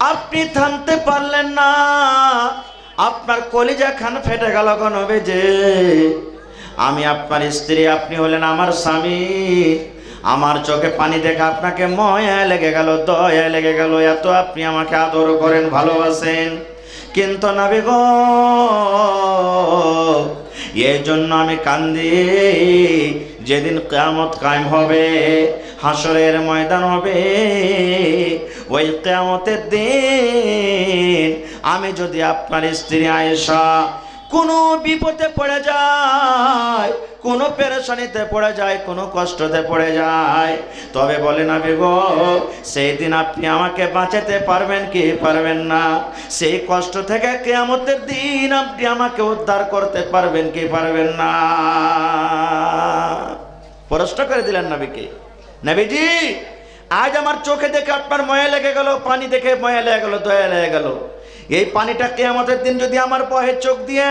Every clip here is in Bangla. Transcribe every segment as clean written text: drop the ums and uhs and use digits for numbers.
আপনি থামতে পারলেন না, আপনার কলিজা খান ফেটে গেল গো নবীজি। আমি আপনার স্ত্রী, আপনি হলেন আমার স্বামী। আমার চোখে পানি দেখে আপনাকে মায়া লেগে গেল, দয়া লেগে গেল, এত আপনি আমাকে আদর করেন, ভালোবাসেন। কিন্তু নবী গো, এই জন্য আমি কান্দি, যেদিন কিয়ামত কায়েম হবে, হাসরের ময়দান হবে, ওই কিয়ামতের দিন আমি যদি আপনার স্ত্রী আয়েশা কোনো বিপদে পড়ে যায়, কোনো পেরেশানিতে পড়ে যায়, কোনো কষ্টতে পড়ে যায়, তবে বলে নবী গো, সেই দিন আপনি আমাকে বাঁচাতে পারবেন কি পারবেন না? সেই কষ্ট থেকে কিয়ামতের দিন আপনি আমাকে উদ্ধার করতে পারবেন কি পারবেন না? প্রশ্ন করে দিলেন নবীকে, নবীজি আজ আমার চোখে দেখে আপনার মায়া লেগে গেল, পানি দেখে মায়া লেগে গেল, দয়া লেগে গেল। এই পানিটা কিয়ামতের দিন যদি আমার বহে চোখ দিয়ে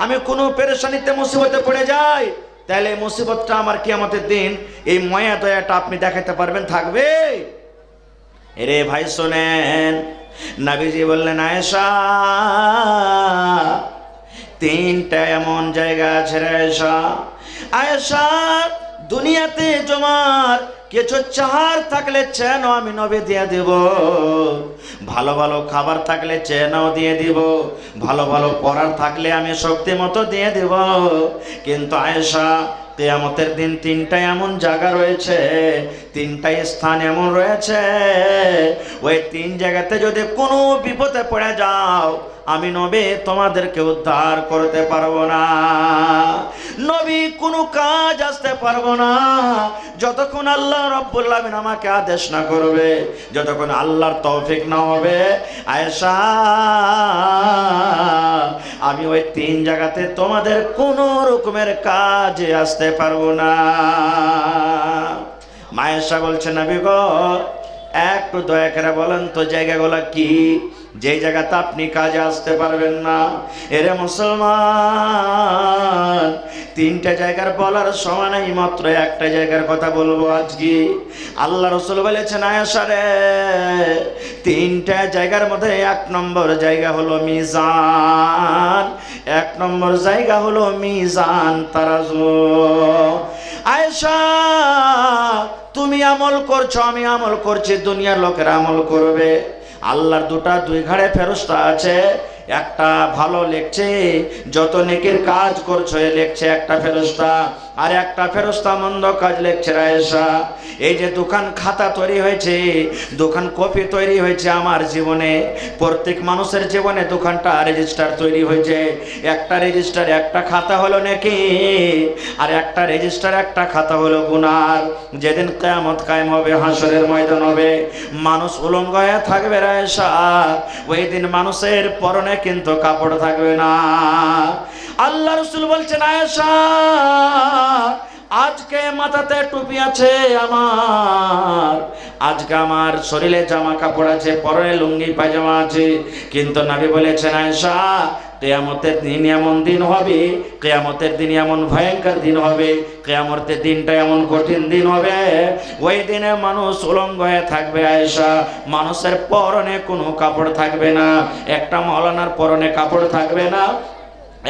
আমি কোনো পেরেশানিতে মুসিবতে পড়ে যাই, তাহলে এই মুসিবতটা আমার কিয়ামতের দিন এই মায়া দয়াটা আপনি দেখাতে পারবেন, থাকবে? এরে ভাই শোনেন, নবীজি বললেন, আয়েশা তিনটা এমন জায়গা আছে রে আয়েশা। আয়েশা দুনিয়াতে তোমার কিছু চাহার থাকলে চেনো আমি নবী দিয়ে দিব, ভালো ভালো খাবার থাকলে চেনাও দিয়ে দিব, ভালো ভালো পড়ার থাকলে আমি শক্তি মতো দিয়ে দিব। কিন্তু আয়েশা কিয়ামতের দিন তিনটা এমন জায়গা রয়েছে, তিনটা স্থান এমন রয়েছে, ওই তিন জায়গাতে যদি কোনো বিপদে পড়ে যাও, আমি নবী তোমাদেরকে উদ্ধার করতে পারবো না। নবী কোনো কাজ আসতে পারবো না যতক্ষণ আল্লাহ রাব্বুল আলামিন আমাকে আদেশ না করবে, যতক্ষণ আল্লাহর তৌফিক না হবে। আয়েশা আমি ওই তিন জায়গাতে তোমাদের কোনো রকমের কাজে আসতে পারবো না। আয়েশা বলছে, নবী গো একটু দয়া করে বলেন তো জায়গাগুলো কি, যে জায়গাতে আপনি কাজে আসতে পারবেন না? এরে মুসলমান, তিনটা জায়গার বলার সময় নাই, মাত্র একটা জায়গার কথা বলবো আজকে। আল্লাহ রাসূল বলেছেন, আয়েশা রে তিনটা জায়গার মধ্যে এক নম্বর জায়গা হলো মিজান, এক নম্বর জায়গা হলো মিজান তারাজু। আয়েশা তুমি আমল করছো, আমি আমল করছি, দুনিয়ার লোকেরা আমল করবে। আল্লাহর দুই ঘাড়ে ফেরেশতা আছে, একটা ভালো লিখছে, যত নেকির কাজ করছো এ লিখছে একটা ফেরেশতা, আর একটা ফেরেশতা মন্দ কাজ লিখছে। আয়েশা এই যে দোকান খাতা তৈরি হয়েছে, দোকান কপি তৈরি হয়েছে আমার জীবনে, প্রত্যেক মানুষের জীবনে দোকানটা রেজিস্টার তৈরি হয়েছে। একটা রেজিস্টার একটা খাতা হলো নেকি, আর একটা রেজিস্টার একটা খাতা হলো গুনার। যেদিন কিয়ামত কায়েম হবে, হাসরের ময়দান হবে, মানুষ উলঙ্গ হয়ে থাকবে আয়েশা, ওই দিন মানুষের পরনে কিন্তু কাপড় থাকবে না। আল্লাহ রাসূল বলছেন, আয়েশা আজকে মাথাতে টুপি আছে আমার, আজকে আমার শরীরে জামা কাপড় আছে, পরনে লুঙ্গি পায়জামা আছে, কিন্তু নবী বলেছেন, আয়েশা কিয়ামতের দিন এমন দিন হবে, কিয়ামতের দিন এমন ভয়ঙ্কর দিন হবে, কিয়ামতের দিনটা এমন কঠিন দিন হবে, ওই দিনে মানুষ উলঙ্গ হয়ে থাকবে। আয়েশা মানুষের পরনে কোনো কাপড় থাকবে না, একটা মাওলানার পরনে কাপড় থাকবে না,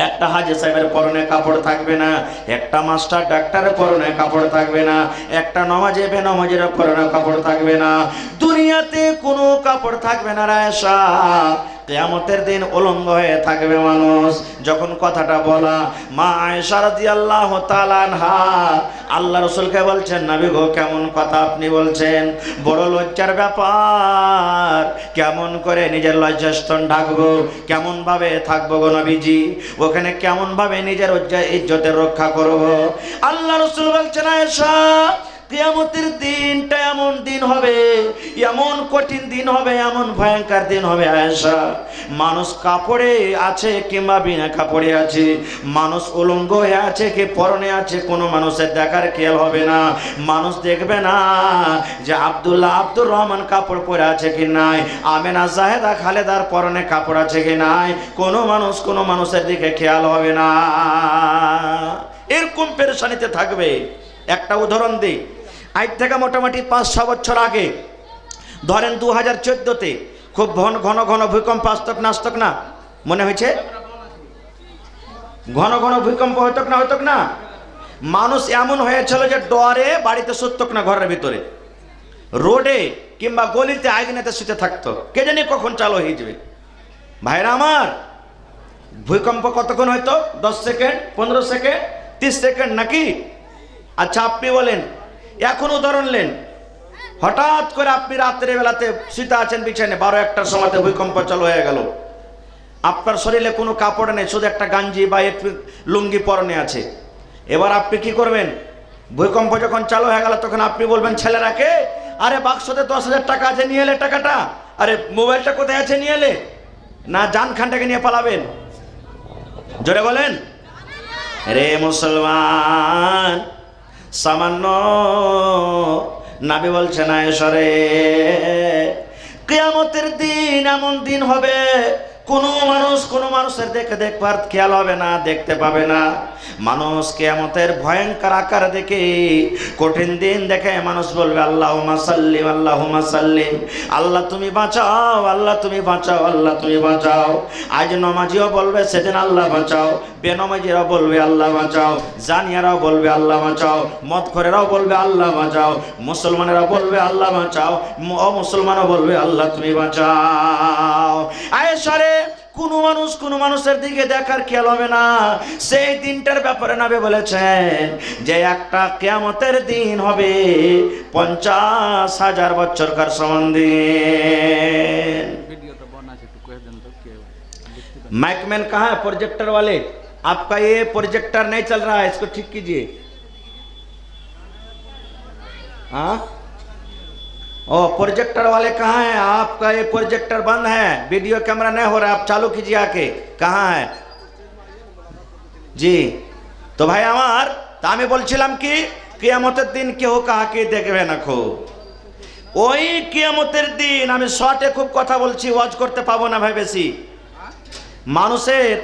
একটা হাজী সাহেবের পরনে কাপড় থাকবে না, একটা মাস্টার ডাক্তারের পরনে কাপড় থাকবে না, একটা নমাজি বেনমাজির পরনে কাপড় থাকবে না, দুনিয়াতে কোনো কাপড় থাকবে না আয়েশা। কিয়ামতের দিন উলঙ্গ হয়ে থাকবে মানুষ। যখন কথাটা বলা, মা আয়েশা রাদিয়াল্লাহু তাআলা আনহা আল্লাহ রাসূলকে বলছেন, নবী গো কেমন কথা আপনি বলছেন, বড় লজ্জার ব্যাপার, কেমন করে নিজের লজ্জাস্থান ঢাকবো, কেমন ভাবে থাকবো গো নবীজি, ওখানে কেমন ভাবে নিজের ইজ্জতের রক্ষা করব? আল্লাহ রাসূল বলছেন, আয়েশা কিয়ামতের দিনটা এমন দিন হবে, এমন কঠিন দিন হবে, এমন ভয়ঙ্কর দিন হবে আয়েশা, মানুষ কাপড়ে আছে কিংবা বিনা কাপড়ে আছে, মানুষ উলঙ্গ হয়ে আছে কি পরনে আছে, কোনো মানুষের দেখার খেয়াল হবে না। মানুষ দেখবে না যে আব্দুর রহমান কাপড় পরে আছে কি নাই, আমেনা জাহেদা খালেদার পরনে কাপড় আছে কি নাই, কোনো মানুষের দিকে খেয়াল হবে না। এরকম পেরেশানিতে থাকবে। একটা উদাহরণ দিই, আজ থেকে মোটামুটি ৫-৬ বছর আগে, ধরেন 2014-তে খুব ঘন ঘন ঘন ভূমিকম্প আসতক না আসতক না? মনে হয়েছে ঘন ঘন ভূমিকম্প হইতক না হইতক না? মানুষ এমন হয়েছিল যে ডরে বাড়িতে শুতক না, ঘরের ভিতরে রোডে কিংবা গলিতে আগুনেতে শুতে থাকতো, কে জানি কখন চালু হয়ে যাবে। ভাইরা আমার, ভূমিকম্প কতক্ষণ হয়তো? 10 সেকেন্ড, 15 সেকেন্ড, 30 সেকেন্ড নাকি? আচ্ছা আপনি বলেন, এখন উদাহরণ নেন, হঠাৎ করে আপনি রাত্রে বেলাতে শুতে আছেন বিছানে, 12-1টার সময়তে ভূমিকম্প চালু হয়ে গেল, আপনার শরীরে কোনো কাপড় নেই, শুধু একটা গাঞ্জি বা লুঙ্গি পরনে আছে। এবার আপনি কি করবেন? ভূমিকম্প যখন চালু হয়ে গেল তখন আপনি বলবেন ছেলেরাকে, আরে বাক্সতে 10,000 টাকা আছে, নিয়ে এলে টাকাটা, আরে মোবাইলটা কোথায় আছে নিয়ে এলে, না জান খানটাকে নিয়ে পালাবেন? জোরে বলেন। রে মুসলমান, সামান্য নবী বলছেন আয়েশারে, কিয়ামতের দিন এমন দিন হবে কোনো মানুষের দেখবার খেয়াল হবে না, দেখতে পাবে না। মানুষ কিয়ামতের ভয়ঙ্কর আকার দেখে, কঠিন দিন দেখে মানুষ বলবে আল্লাহুম্মা সাল্লিম, আল্লাহুম্মা সাল্লিম, আল্লাহ তুমি বাঁচাও, আল্লাহ তুমি বাঁচাও, আল্লাহ তুমি বাঁচাও। আজ নমাজিও বলবে সেদিন আল্লাহ বাঁচাও, বেনমাজিরাও বলবে আল্লাহ বাঁচাও, জানিয়ারাও বলবে আল্লাহ বাঁচাও, মদখোরেরাও বলবে আল্লাহ বাঁচাও, মুসলমানেরাও বলবে আল্লাহ বাঁচাও, অমুসলমানও বলবে আল্লাহ তুমি বাঁচাও। আয়েশারে, কোনো মানুষের দিকে দেখার খেয়াল হবে না। সেই দিনটার ব্যাপারে নবী বলেছেন যে একটা কিয়ামতের দিন হবে 50,000 বছরকার সমান দিন। माइकमैन कहाँ है? प्रोजेक्टर वाले, आपका ये प्रोजेक्टर नहीं चल रहा है, इसको ठीक कीजिए। हाँ, ओ प्रोजेक्टर वाले कहाँ हैं? आपका ये प्रोजेक्टर बंद है, वीडियो कैमरा नहीं हो रहा, आप चालू कीजिए आके। कहाँ है जी? तो भाई আমার তা আমি বলছিলাম কি, কিয়ামতের দিন কেউ কাকে দেখবে না। খুব ওই কিয়ামতের দিন, আমি শর্টে খুব কথা বলছি, ওয়াজ করতে পাবো না ভাই বেশি। মানুষের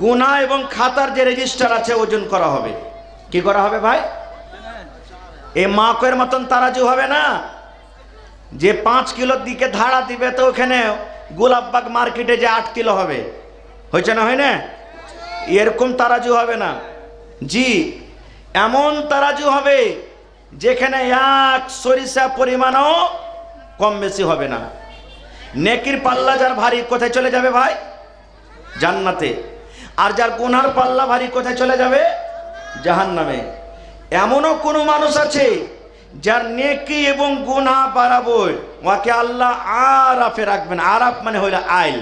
গুনাহ এবং খাতার যে রেজিস্টার আছে ওজন করা হবে। কি করা হবে ভাই? এই মাকের মতন তারাজু হবে না যে 5 কিলোর দিকে ধারা দিবে, তো ওখানে গোলাপবাগ মার্কেটে যে 8 কিলো হবে, হয়েছে না? হয় না? এরকম তারাজু হবে না জি। এমন তারাজু হবে যেখানে এক সরিষা পরিমাণও কম বেশি হবে না। নেকির পাল্লা যার ভারী, কোথায় চলে যাবে ভাই? জান্নাতে। আর যার গুনার পাল্লা ভারী, কোথায় চলে যাবে? জাহান্নামে। এমনও কোনো মানুষ আছে যার নেকি এবং গুনাহ বাড়াবো, ওকে আল্লাহ আরাফে রাখবেন। আরাফ মানে হইল আইল।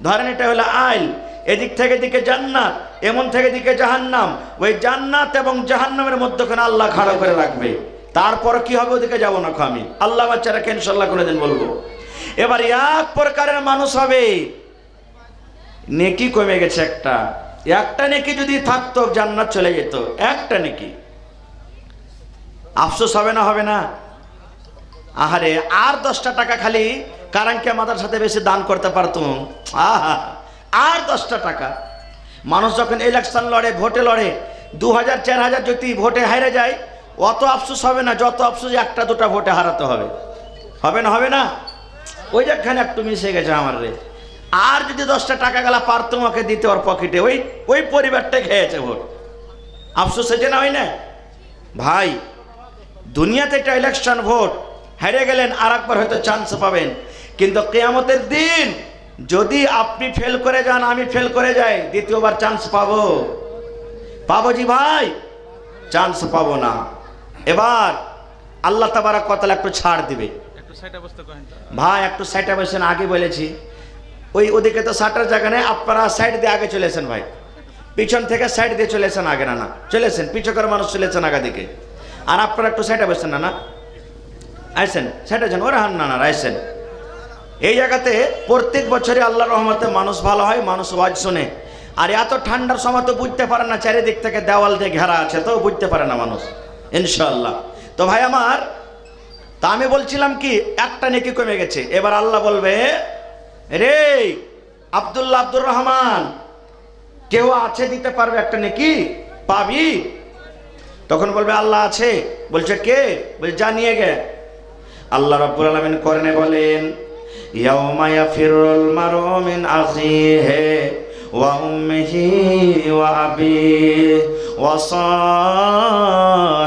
ধরেন এটা হইল আইল, এদিক থেকে দিকে জান্নাত, এমন থেকে দিকে জাহান্নাম। ওই জান্নাত এবং জাহান্নামের মধ্যখানে আল্লাহ খাড়া করে রাখবে। তারপর কি হবে ওদিকে যাবো না আমি, আল্লাহ বাচ্চারাকে ইনশাল্লাহ কোনোদিন বলবো। এবার এক প্রকারের মানুষ হবে, নেকি কমে গেছে, একটা নেকি যদি থাকতো জান্নাত চলে যেত, একটা নেকি। আফসোস হবে না? হবে না? আহারে, আর 10টা টাকা খালি কারাঙ্কে মাদার সাথে বেশি দান করতে পারতুম। আহা, আর 10টা টাকা। মানুষ যখন ইলেকশন লড়ে, ভোটে লড়ে, 2000 4000 যদি ভোটে হারে যায়, অত আফসোস হবে না যত আফসোস 1টা 2টা ভোটে হারাতে হবে। হবে না? হবে না? ওই যেখানে একটু মিশে গেছে আমার রে। আর যদি 10টা টাকা গেলা পারতুম ওকে দিতে, ওর পকেটে, ওই পরিবারটা খেয়েছে ভোট। আফসোস হয়েছে না? হয় না ভাই? দুনিয়াতে একটা ইলেকশন ভোট হেরে গেলেন, আর একবার হয়তো চান্স পাবেন, কিন্তু কিয়ামতের দিন যদি আপনি ফেল করে যান, আমি ফেল করে যাই, দ্বিতীয়বার চান্স পাবো জি ভাই? চান্স পাবো না। এবার আল্লাহ তাবারক ওয়া তাআলা একটু ছাড় দিবে ভাই। একটু সাইডে বসেন, আগে বলেছি ওদিকে তো সাটার জায়গা নেই, আপনারা সাইড দিয়ে আগে চলেছেন ভাই। পিছন থেকে সাইড দিয়ে চলেছেন আগে, না চলেছেন, পিছকের মানুষ চলেছেন আগে দিকে। আর আপনারা একটু সাইডে বসেন, না আইসেন সাইডে যান, ওরা হান না আইসেন। এই জায়গাতে প্রত্যেক বছরই আল্লাহর রহমতে মানুষ ভালো হয়, মানুষ ওয়াজ শোনে। আর এত ঠান্ডার সময় তো বুঝতে পারে না, চারিদিক থেকে দেওয়াল দিয়ে ঘেরা আছে, তো বুঝতে পারে না মানুষ ইনশাআল্লাহ। তো ভাই আমার, তা আমি বলছিলাম কি, একটা নেকি কমে গেছে। এবার আল্লাহ বলবে, রে আব্দুল্লাহ, আব্দুর রহমান, কেউ আছে দিতে পারবে একটা নেকি? পাবি? তখন বলবে আল্লাহ আছে। বলছে কে? বলছে জানিয়ে গে। আল্লাহ রাব্বুল আলামিন কোরআনে বলেন, ইয়াউমা ইয়াফিরুল মারউ মিন আখিহি ওয়া উম্মিহি ওয়া আবিহি ওয়া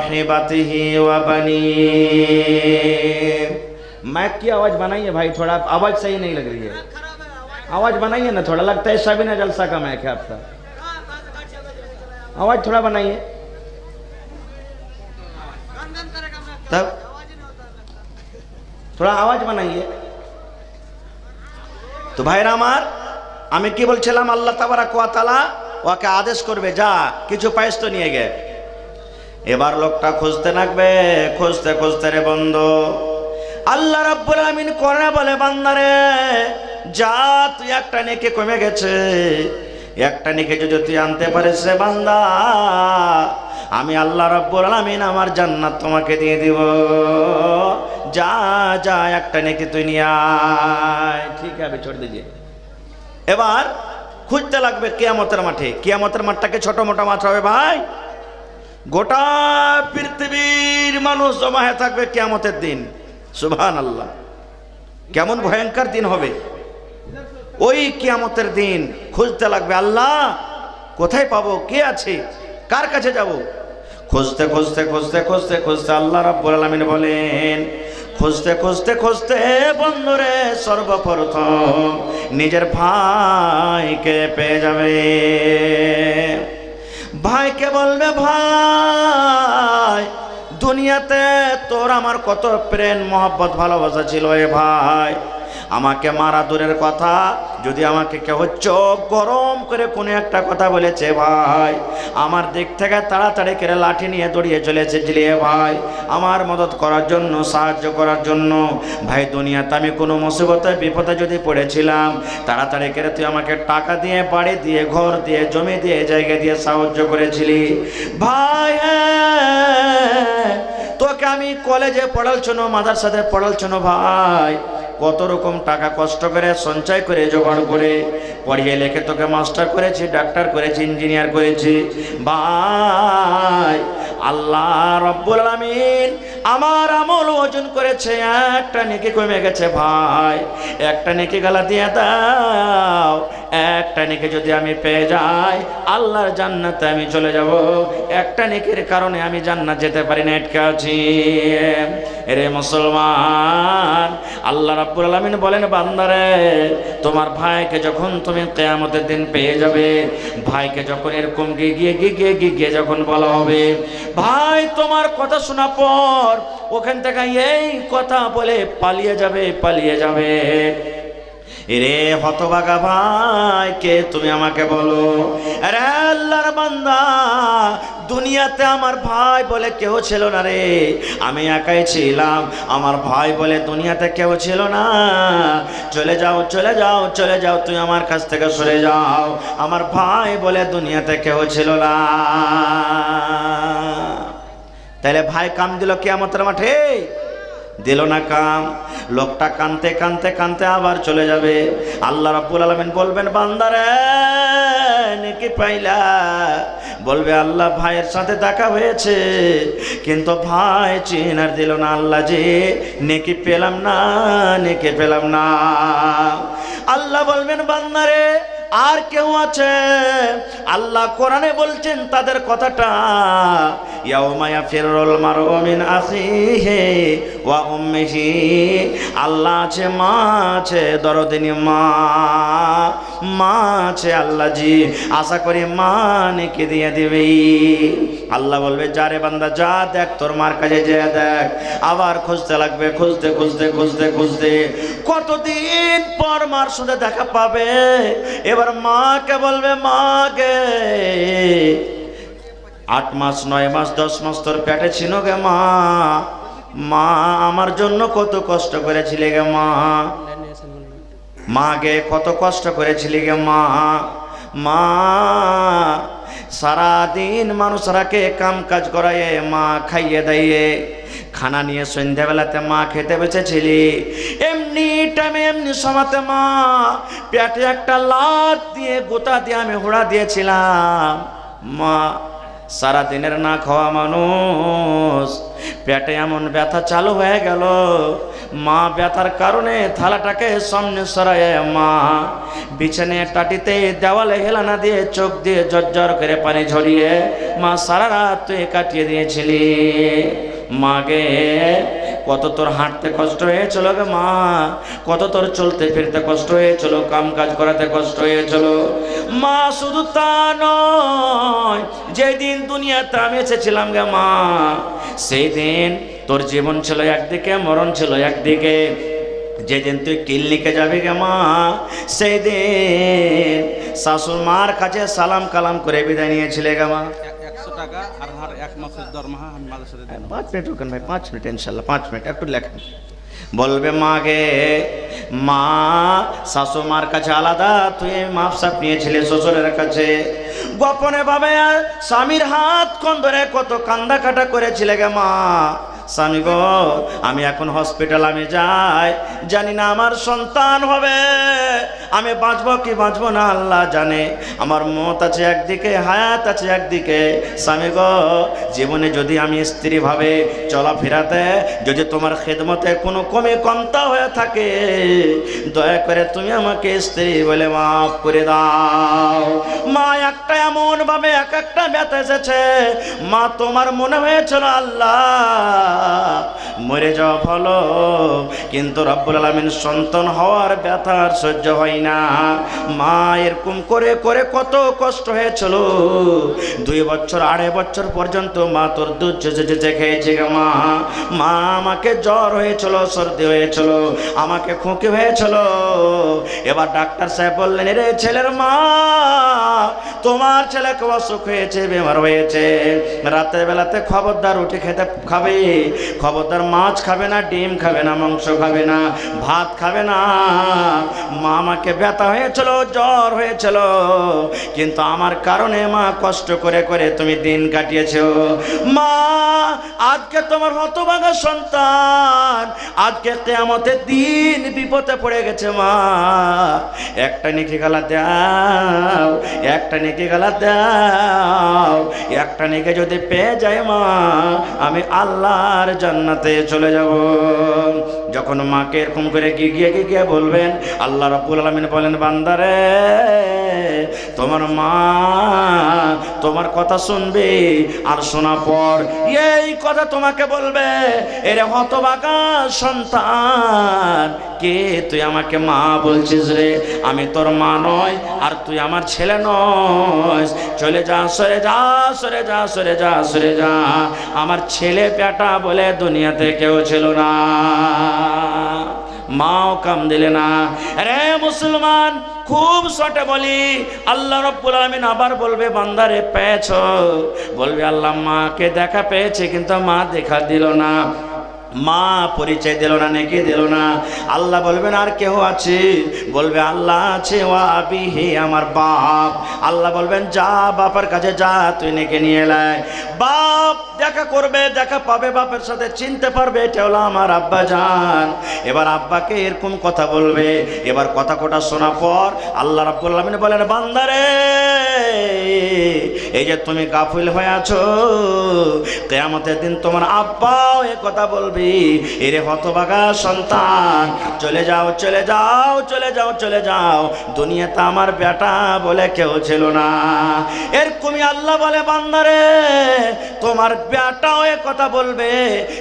साहिबतिही व बनीह। माइक की आवाज बनाइए भाई, थोड़ा आवाज सही नहीं लग रही है, आवाज बनाइए ना थोड़ा, लगता है साबिना जलसा का माइक है आपका, आवाज थोड़ा बनाइए तब, थोड़ा आवाज बनाइए। तो भाईरा আমার আমি কি বলছিলাম, আল্লাহ তাবারাক ওয়া তাআলা ওকে আদেশ করবে যা কিছু পাইস তো নিয়ে গে। এবার লোকটা খুঁজতে লাগবে, খুঁজতে খুঁজতে রে বন্ধু আল্লাহ রাব্বুল আমিন কোরআনে বলে, বান্দারে যা তুই একটা নেকি কমে গেছে, একটা নেকি যদি তুই আনতে পারিস রে বান্দা, আমি আল্লাহ রাব্বুল আমিন আমার জান্নাত তোমাকে দিয়ে দিব। যা যা একটা নেকি তুই নিয়ে আয়। ঠিক আছে, ছোড় দিজিয়ে। এবার খুঁজতে লাগবে কিয়ামতের মাঠে। কিয়ামতের মাঠটাকে ছোট মোটা মাঠ হবে ভাই, গোটা পৃথিবীর মানুষ জমা হয়ে থাকবে কিয়ামতের দিন। সুবহানাল্লাহ, কেমন ভয়ঙ্কর দিন হবে ওই কিয়ামতের দিন। খুঁজতে লাগবে আল্লাহ কোথায় পাবো, কে আছে, কার কাছে যাব। খুঁজতে খুঁজতে খুঁজতে খুঁজতে খুঁজতে আল্লাহ রাব্বুল আলামিন বলেন, খুঁজতে খুঁজতে খুঁজতে বন্ধুরে সর্বপ্রথম নিজের ভাইকে পেয়ে যাবে। ভাইকে বলবে, ভাই দুনিয়াতে তোর আমার কত প্রেম মহব্বত ভালোবাসা ছিল, এ ভাই আমাকে মারা দূরের কথা, যদি আমাকে কেউ চোখ গরম করে কোনো একটা কথা বলেছে ভাই, আমার দিক থেকে তাড়াতাড়ি করে লাঠি নিয়ে দৌড়িয়ে চলেছে ঝিলিয়ে ভাই আমার মদত করার জন্য, সাহায্য করার জন্য। ভাই দুনিয়াতে আমি কোনো মুসিবতে বিপদে যদি পড়েছিলাম, তাড়াতাড়ি করে তুই আমাকে টাকা দিয়ে, বাড়ি দিয়ে, ঘর দিয়ে, জমি দিয়ে, জায়গা দিয়ে সাহায্য করেছিলি ভাই। তোকে আমি কলেজে পড়ালছনো, মাদ্রাসাতে পড়ালছনো ভাই, কত রকম টাকা কষ্ট করে সঞ্চয় করে জোগাড় করে পড়িয়ে লেখে তোকে মাস্টার করেছি, ডাক্তার করেছি, ইঞ্জিনিয়ার করেছি ভাই। আল্লাহ রাব্বুল আলামিন আমার আমল ওজন করেছে, একটা নেকি কমে গেছে ভাই, একটা নেকি গালা দিয়ে দাও। একটা নেকি যদি আমি পেয়ে যাই, আল্লাহর জান্নাতে আমি চলে যাব। একটা নেকির কারণে আমি জান্নাত যেতে পারি না, আটকে আছি। এরে মুসলমান, আল্লাহ রাব্বুল আলামিন বলেন, বান্দারে তোমার ভাইকে যখন তুমি কিয়ামতের দিন পেয়ে যাবে, ভাইকে যখন এরকম গিয়ে যখন বলা হবে, ভাই তোমার কথা শোনা পর ওখান থেকে এই কথা বলে পালিয়ে যাবে। এরে হতভাগা ভাই কে তুমি আমাকে বলো। আরে আল্লাহর বান্দা, দুনিয়াতে আমার ভাই বলে কেউ ছিল না রে, আমি একাই ছিলাম। আমার ভাই বলে দুনিয়াতে কেউ ছিল না। চলে যাও চলে যাও চলে যাও, তুই আমার কাছ থেকে সরে যাও। আমার ভাই বলে দুনিয়াতে কেউ ছিল না। তাহলে ভাই কাম দিল কিয়ামতের মাঠে, দিল না কাম। লোকটা কানতে কানতে কানতে আবার চলে যাবে। আল্লাহ রাব্বুল আলামিন বলবেন, বান্দারে নেকি পাইলা? বলবে, আল্লাহ ভাইয়ের সাথে দেখা হয়েছে, কিন্তু ভাই চিনার দিল না। আল্লাহ যে নেকি পেলাম না, নেকি পেলাম না। আল্লাহ বলবেন, বান্দারে আর কেউ আছে? আল্লাহ কোরআনে বলছেন তাদের কথাটা, ইয়াউমা ইয়াফিরুল মারউ মিন আখিহি ওয়া উম্মিহি। আল্লাহ আছে, মা আছে, দরদিনী মা আছে। আল্লাহ জি আশা করি মা নেকি দিয়ে দিবে। আল্লাহ বলবে, যা রে বান্দা যা, দেখ তোর মার কাছে যেয়ে দেখ। আবার খুঁজতে লাগবে, খুঁজতে খুঁজতে খুঁজতে খুঁজতে কতদিন পর মার সাথে দেখা পাবে। এবার মাকে বলবে, মাকে 8 মাস 9 মাস 10 মাস তোর পেটে ছিল গে মা, মা আমার জন্য কত কষ্ট করেছিলে গে মা, মাকে কত কষ্ট করেছিলি গে মা। মা সারাদিন মানুষরাকে কাম কাজ করাইয়ে মা খাইয়ে দাইয়ে, খানা নিয়ে সন্ধ্যাবেলাতে মা খেতে বসেছিলি। এমনি টাইমে এমনি সময়তে মা পেটে একটা লাত দিয়ে গোতা দিয়ে আমি হুড়া দিয়েছিলাম। মা সারাদিনের না খাওয়া মানুষ, পেটে এমন ব্যথা চালু হয়ে গেল, মা ব্যথার কারণে থালাটাকে সামনে সরায় মা বিছানায় টাটিতে দেওয়ালে হেলানা দিয়ে চোখ দিয়ে ঝরঝর করে পানি ঝরিয়ে মা সারা রাত তুই কাটিয়ে দিয়েছিলি। মাগে কত তোর হাঁটতে কষ্ট হয়েছিল গে মা, কত তোর চলতে ফিরতে কষ্ট হয়েছিল, কাম কাজ করাতে কষ্ট হয়েছিল মা। শুধু তা নয়, যেদিন দুনিয়াতে আমি এসেছিলাম গে মা, সেই দিন তোর জীবন ছিল একদিকে, মরণ ছিল একদিকে। যেদিন তুই ক্লিনিকে যাবি গে মা, সেই দিন শাশুর মার কাছে সালাম কালাম করে বিদায় নিয়েছিলে গে মা। 100 টাকা আর হার 1 মাসের দরমাহা আমি মাদ্রাসাতে দেব। 5 মিনিট রুকেন ভাই, 5 মিনিট ইনশাল্লাহ, 5 মিনিট একটু লেখেন। বলবে মাগে মা শাশুমার কাছে আলাদা, তুই মাপ সাপ নিয়েছিলে শ্বশুরের কাছে গোপনে ভাবে স্বামীর হাত কোন ধরে কত কান্দা কাটা করেছিলে গে মা। স্বামী গো আমি এখন হসপিটাল আমি যাই, জানি না আমার সন্তান হবে, আমি বাঁচবো কি বাঁচবো না আল্লাহ জানে, আমার মত আছে একদিকে, হায়াত আছে একদিকে। স্বামী গো জীবনে যদি আমি স্ত্রী ভাবে চলাফেরাতে যদি তোমার খেদমতে কোনো কমে কমতা হয়ে থাকে, দয়া করে তুমি আমাকে স্ত্রী বলে মাফ করে দাও। মা একটা এমন ভাবে এক একটা ব্যথা এসেছে মা, তোমার মনে হয়েছিল আল্লাহ মরে যাওয়া ভালো, কিন্তু রব্বুল আলামিন সন্তান হওয়ার ব্যথা আর সহ্য হয় না। মা এরকম করে করে কত কষ্ট হয়েছিল, 2 বছর 2.5 বছর পর্যন্ত মা তোর দুধ চেঁচে খেয়েছে গে মা। মা আমাকে জ্বর হয়েছিল, সর্দি হয়েছিল, আমাকে খুঁকি হয়েছিল। এবার ডাক্তার সাহেব বললেন, রে ছেলের মা তোমার ছেলেকে অসুখ হয়েছে, বেমার হয়েছে, রাতের বেলাতে খবরদার রুটি খেতে খাবে, খবরদার মাছ খাবে না, ডিম খাবে না, মাংস খাবে না, ভাত খাবে না। মা আমাকে ব্যথা হয়েছিল, জ্বর হয়েছিল, কিন্তু আমার কারণে মা কষ্ট করে করে তুমি দিন কাটিয়েছো। মা আজকে তোমার হতভাগা সন্তান আজকে কিয়ামতের দিন বিপদে পড়ে গেছে মা, একটা নেকি গালা দাও, একটা নেকি গালা দাও, একটা নেকি যদি পেয়ে যায় মা আমি আল্লাহর জান্নাতে চলে যাব। যখন মাকে এরকম করে গিয়ে গিয়ে বলবেন, আল্লাহ রাব্বুল আলামিন বলেন, বান্দারে তোমার মা তোমার কথা শুনবে, আর শোনার পর এই কথা তোমাকে বলবে, এরে হতভাগা সন্তান কে তুই আমাকে মা বলছিস রে, আমি তোর মা নয় আর তুই আমার ছেলে নয়, চলে যা, সরে যা, সরে যা, সরে যা, সরে যা। আমার ছেলে পেটা বলে দুনিয়াতে কেউ ছিল না, মাও কাম দিলে না। রে মুসলমান খুব শর্টে বলি, আল্লাহ রাব্বুল আলামিন আবার বলবে, বান্দারে পেয়েছো, বলবে আল্লাহ মাকে দেখা পেয়েছে কিন্তু মা দেখা দিল না, মা পরিচয় দিল না, নেকি দিল না। আল্লাহ বলবেন আর কেউ আছে, বলবে আল্লাহ আছে, ও আবিহি আমার বাপ। আল্লাহ বলবেন যা বাবার কাছে যা, তুই নেকি নিয়ে এলাই। বাপ দেখা করবে, দেখা পাবে, বাপের সাথে চিনতে পারবে এটা হলো আমার আব্বা জান। এবার আব্বাকে এরকম কথা বলবে, এবার কথা কোটা শোনার পর আল্লাহ রাব্বুল আলামিন বলেন, বান্দারে এই যে তুমি গাফিল হয়ে আছো, কিয়ামতের দিন তোমার আব্বাও এই কথা বলবে, এরে হতভাগা সন্তান চলে যাও, চলে যাও, চলে যাও, চলে যাও, দুনিয়াতে আমার বেটা বলে কেউ ছিল না। এরকমই আল্লাহ বলে, বান্দারে তোমার বেটাও এ কথা বলবে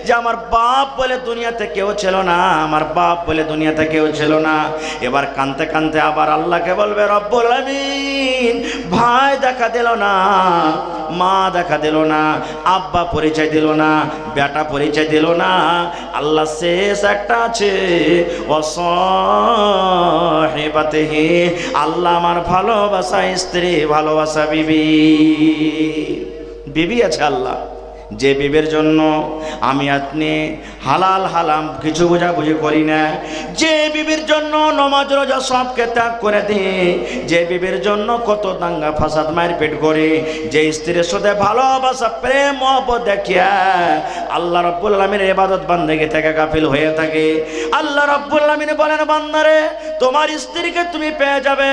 যে আমার বাপ বলে দুনিয়াতে কেউ ছিল না, আমার বাপ বলে দুনিয়াতে কেউ ছিল না। এবার কানতে কানতে আবার আল্লাহকে বলবে, রব্বুল আলামিন ভাই দেখা দিল না, মা দেখা দিল না, আব্বা পরিচয় দিল না, বেটা পরিচয় দিল না। আল্লাহ শেষ একটা আছে, ওয়াসাহিবাতিহি, আল্লাহ আমার ভালোবাসা স্ত্রী, ভালোবাসা বিবি, বিবি আছে আল্লাহ, যে বিবের জন্য আমি আপনি হালাল হালাম কিছু বোঝাবুঝি করি না, যে বিবির জন্য নমাজ রোজা সবকে ত্যাগ করে দিই, যে বিবির জন্য কত দাঙ্গা ফাসাদ মারপিট করি, যে স্ত্রীর সাথে ভালোবাসা প্রেম মহব্বত দেখিয়া আল্লাহ রাব্বুল আলামিনের ইবাদত বান্দেগি থেকে গাফিল হয়ে থাকে। আল্লাহ রাব্বুল আলামিন বলেন, বান্দারে তোমার স্ত্রীকে তুমি পেয়ে যাবে,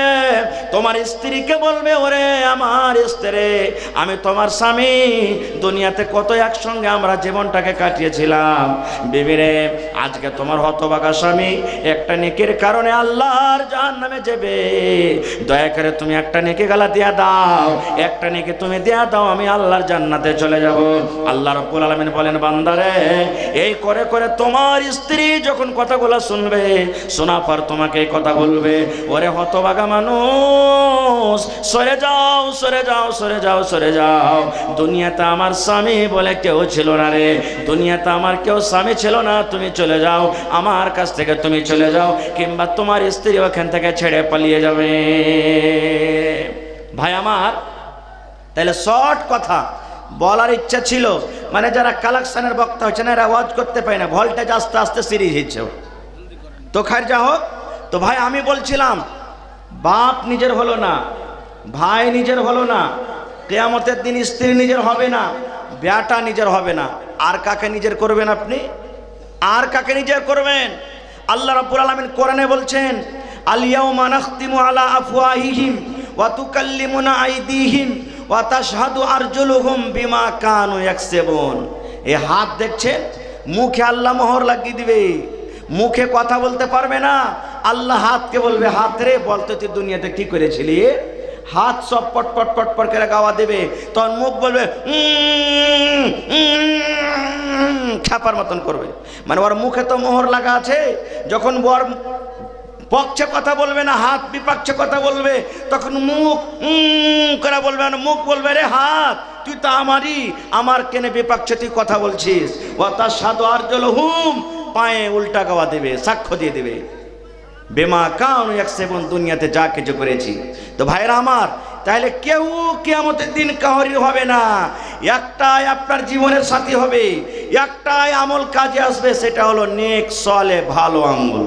তোমার স্ত্রীকে বলবে, ওরে আমার স্ত্রী আমি তোমার স্বামী, দুনিয়াতে কত কত একসঙ্গে আমরা জীবনটাকে কাটিয়েছিলাম। বিবিরে, আজকে তোমার হতভাগা স্বামী একটা নেকির কারণে আল্লাহর জাহান্নামে যাবে। দয়া করে তুমি একটা নেকি গালা দিয়া দাও, একটা নেকি তুমি দিয়া দাও, আমি আল্লাহর জান্নাতে চলে যাব। আল্লাহ রাব্বুল আলামিন বলেন, বান্দারে, এই করে করে তোমার স্ত্রী যখন কথাগুলো শুনবে, শোনা পর তোমাকে এই কথা বলবে, ওরে হতভাগা মানুষ, সরে যাও, সরে যাও, সরে যাও, সরে যাও। দুনিয়াতে আমার স্বামী বলে কেউ ছিল না রে, দুনিয়াতে আমার কেউ স্বামী ছিল না, তুমি চলে যাও, আমার কাছ থেকে তুমি চলে যাও, কিংবা তোমার স্ত্রী ওখান থেকে ছেড়ে পালিয়ে যাবে। ভাই আমার, তাহলে শর্ট কথা বলার ইচ্ছা ছিল, মানে যারা কালেকশনের বক্তা হচ্ছে না, এরা ওয়াজ করতে পারে না, ভোল্টেজ আস্তে আস্তে সিরিজ হচ্ছে। তো খার যা হোক, তো ভাই আমি বলছিলাম, বাপ নিজের হলো না, ভাই নিজের হলো না, কিয়ামতের দিন স্ত্রী নিজের হবে না, বেটা নিজের হবে না, আর কাকে নিজের করবেন আপনি? আর কাকে নিজের করবেন? আল্লাহ রাব্বুল আলামিন কোরআনে বলছেন, আল ইয়াউমা নাখতিমু আলা আফওয়াহিহিম ওয়া তুকাল্লিমুনা আইদিহিম ওয়া তাশহাদু আরজুলুহুম বিমা কানু ইয়াকসিবুন। এই হাত দেখছেন, মুখে আল্লাহ মোহর লাগিয়ে দিবে, মুখে কথা বলতে পারবে না। আল্লাহ হাতকে বলবে, হাত রে, বলতে তুই দুনিয়াতে কি করেছিলি? হাত সব পট পট পট পট করে গাওয়া দেবে, তখন মুখ বলবে খ্যাপার মতন করবে, মানে ওর মুখে তো মোহর লাগা আছে। যখন ওর পক্ষে কথা বলবে না, হাত বিপক্ষে কথা বলবে, তখন মুখ করে বলবে, না মুখ বলবে, রে হাত, তুই তো আমারই, আমার কেনে বিপক্ষে তুই কথা বলছিস। ও তার সাধু আরজুলুহুম, পায়ে উল্টা গাওয়া দেবে, সাক্ষ্য দিয়ে দেবে বেমা কানু ইয়াকসিবুন, দুনিয়াতে যা কিছু করেছি। তো ভাইরা আমার, তাহলে কেউ কিয়ামতের দিন কাহরি হবে না, একটাই আপনার জীবনের সাথী হবে, একটাই আমল কাজে আসবে, সেটা হলো নেক সালেহ ভালো আমল।